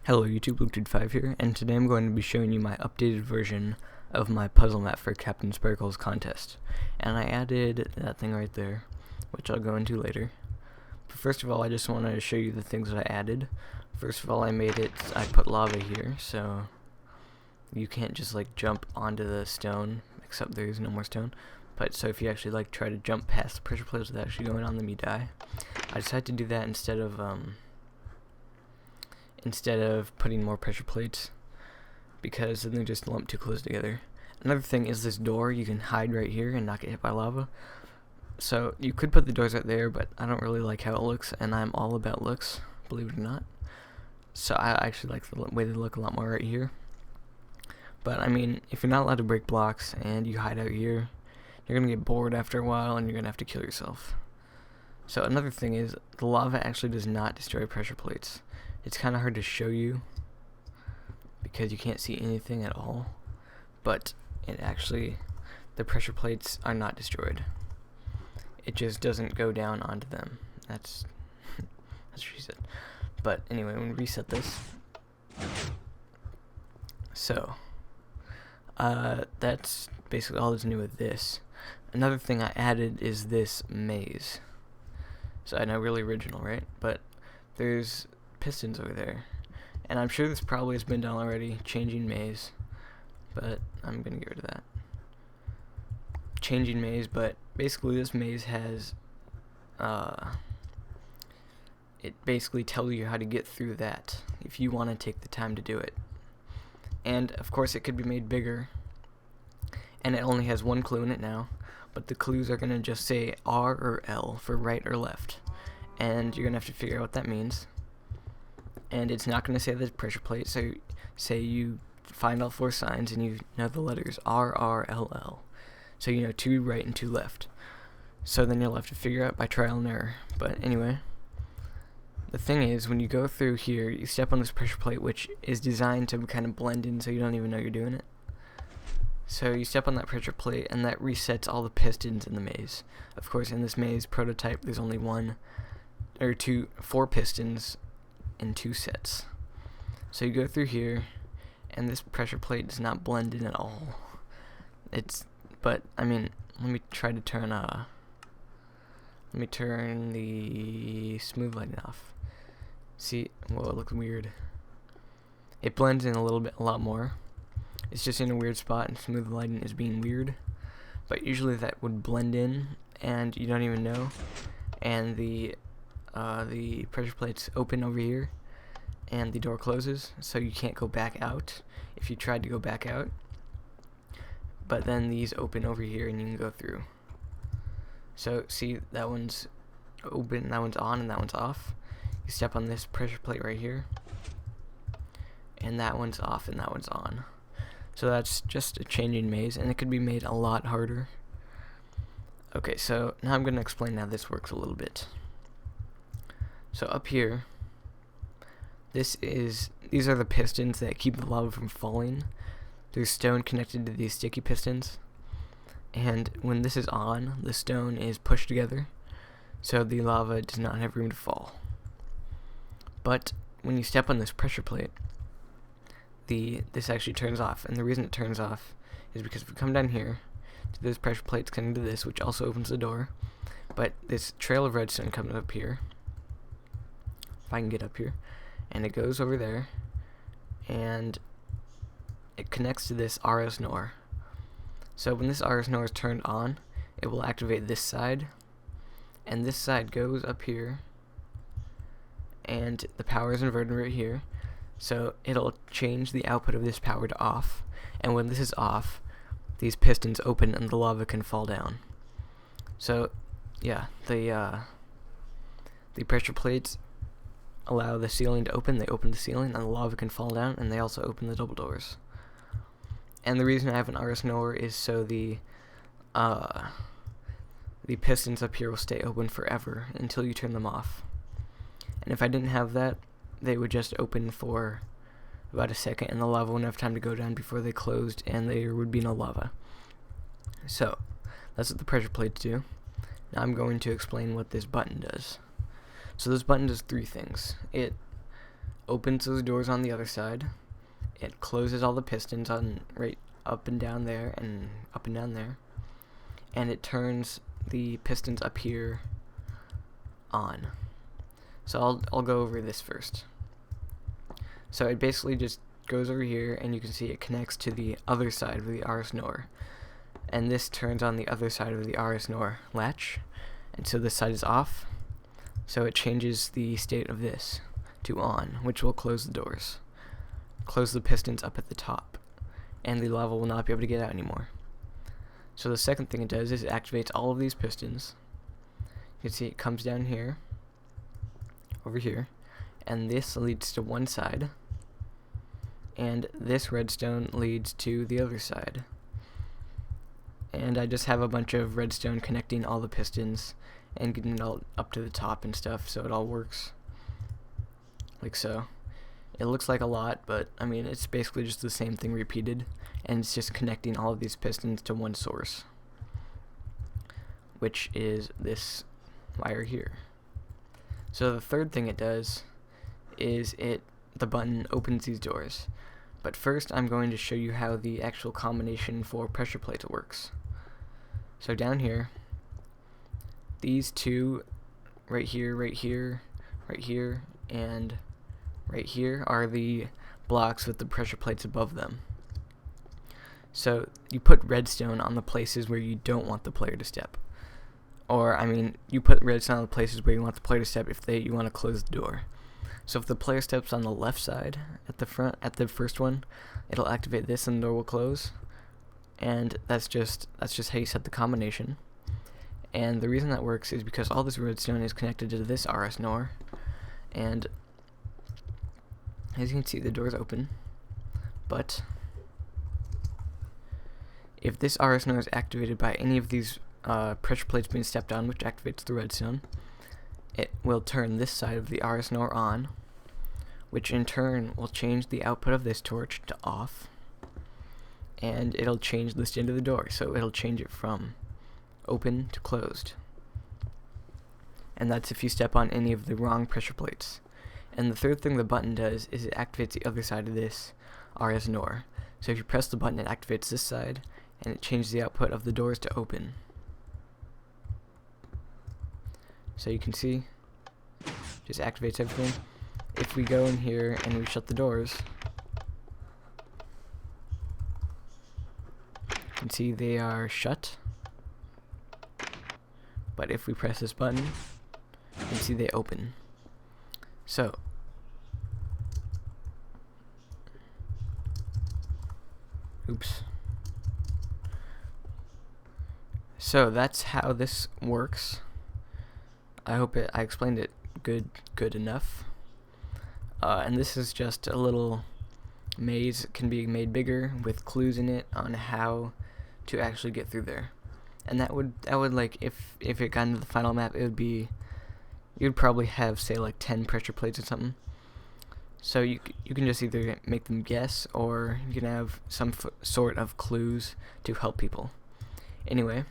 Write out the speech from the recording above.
Hello YouTube, LukeDude5 here, and today I'm going to be showing you my updated version of my puzzle map for CaptainSparklez contest. And I added that thing right there, which I'll go into later. But first of all, I just want to show you the things that I added. First of all, I put lava here, so you can't just like jump onto the stone, except there's no more stone. But so if you actually like try to jump past the pressure plates without actually going on them, you die. I decided to do that instead of putting more pressure plates, because then they're just lumped too close together. Another thing is this door. You can hide right here and not get hit by lava. So you could put the doors right there, but I don't really like how it looks, and I'm all about looks, believe it or not. So I actually like the way they look a lot more right here. But I mean, if you're not allowed to break blocks and you hide out here, you're gonna get bored after a while and you're gonna have to kill yourself. So another thing is, the lava actually does not destroy pressure plates. It's kind of hard to show you because you can't see anything at all, but the pressure plates are not destroyed. It just doesn't go down onto them. That's what she said. But anyway, I'm gonna reset this. So that's basically all that's new with this. Another thing I added is this maze. So I know, really original, right? But there's pistons over there, and I'm sure this probably has been done already, changing maze, but I'm gonna get rid of that. Changing maze, but basically this maze has it basically tells you how to get through that if you want to take the time to do it. And of course it could be made bigger, and it only has one clue in it now, but the clues are gonna just say R or L for right or left, and you're gonna have to figure out what that means. And it's not going to say the pressure plate, so say you find all four signs and you know the letters R, R, L, L. So you know 2 right and 2 left. So then you'll have to figure out by trial and error. But anyway, the thing is, when you go through here, you step on this pressure plate, which is designed to kind of blend in so you don't even know you're doing it. So you step on that pressure plate, and that resets all the pistons in the maze. Of course, in this maze prototype, there's only 4 pistons in 2 sets. So you go through here, and this pressure plate does not blend in at all. But I mean, let me turn the smooth lighting off. See, whoa, it looks weird. It blends in a lot more. It's just in a weird spot, and smooth lighting is being weird. But usually that would blend in, and you don't even know. And the pressure plates open over here, and the door closes, so you can't go back out if you tried to go back out. But then these open over here, and you can go through. So see, that one's open, that one's on, and that one's off. You step on this pressure plate right here, and that one's off, and that one's on. So that's just a changing maze, and it could be made a lot harder. Okay, so now I'm going to explain how this works a little bit. So up here, these are the pistons that keep the lava from falling. There's stone connected to these sticky pistons, and when this is on, the stone is pushed together, so the lava does not have room to fall. But when you step on this pressure plate, this actually turns off, and the reason it turns off is because if we come down here, this pressure plate's connected to this, which also opens the door, but this trail of redstone comes up here. If I can get up here, and it goes over there, and it connects to this RS NOR. So when this RS NOR is turned on, it will activate this side, and this side goes up here, and the power is inverted right here, so it'll change the output of this power to off, and when this is off, these pistons open and the lava can fall down. So yeah, the pressure plates allow the ceiling to open, they open the ceiling, and the lava can fall down, and they also open the double doors. And the reason I have an RS NOR is so the pistons up here will stay open forever until you turn them off. And if I didn't have that, they would just open for about a second, and the lava wouldn't have time to go down before they closed, and there would be no lava. So that's what the pressure plates do. Now I'm going to explain what this button does. So this button does 3 things. It opens those doors on the other side. It closes all the pistons on right up and down there and up and down there, and it turns the pistons up here on. So I'll go over this first. So it basically just goes over here, and you can see it connects to the other side of the RS NOR, and this turns on the other side of the RS NOR latch, and so this side is off, so it changes the state of this to on, which will close the doors, close the pistons up at the top, and the lava will not be able to get out anymore. So the second thing it does is it activates all of these pistons. You can see it comes down here, over here, and this leads to one side, and this redstone leads to the other side. And I just have a bunch of redstone connecting all the pistons and getting it all up to the top and stuff, so it all works like so. It looks like a lot, but I mean, it's basically just the same thing repeated, and it's just connecting all of these pistons to one source, which is this wire here. So the third thing it does is the button opens these doors. But first I'm going to show you how the actual combination for pressure plates works. So down here, these two right here, right here, right here, and right here are the blocks with the pressure plates above them. So you put redstone on the places where you don't want the player to step. Or, I mean, you put redstone on the places where you want the player to step if you want to close the door. So if the player steps on the left side at the front, at the first one, it'll activate this and the door will close. And that's just how you set the combination. And the reason that works is because all this redstone is connected to this RS NOR. And as you can see, the door's open. But if this RS NOR is activated by any of these pressure plates being stepped on, which activates the redstone, it will turn this side of the RS NOR on, which in turn will change the output of this torch to off, and it'll change the state of the door, so it'll change it from open to closed. And that's if you step on any of the wrong pressure plates. And the third thing the button does is it activates the other side of this RS NOR. So if you press the button, it activates this side, and it changes the output of the doors to open. So you can see, just activates everything. If we go in here and we shut the doors, you can see they are shut. But if we press this button, you can see they open. So So that's how this works. I hope I explained it good enough. And this is just a little maze. It can be made bigger with clues in it on how to actually get through there. And that would like, if it got into the final map, it would be, you'd probably have, say, like 10 pressure plates or something. So you can just either make them guess, or you can have some sort of clues to help people. Anyway,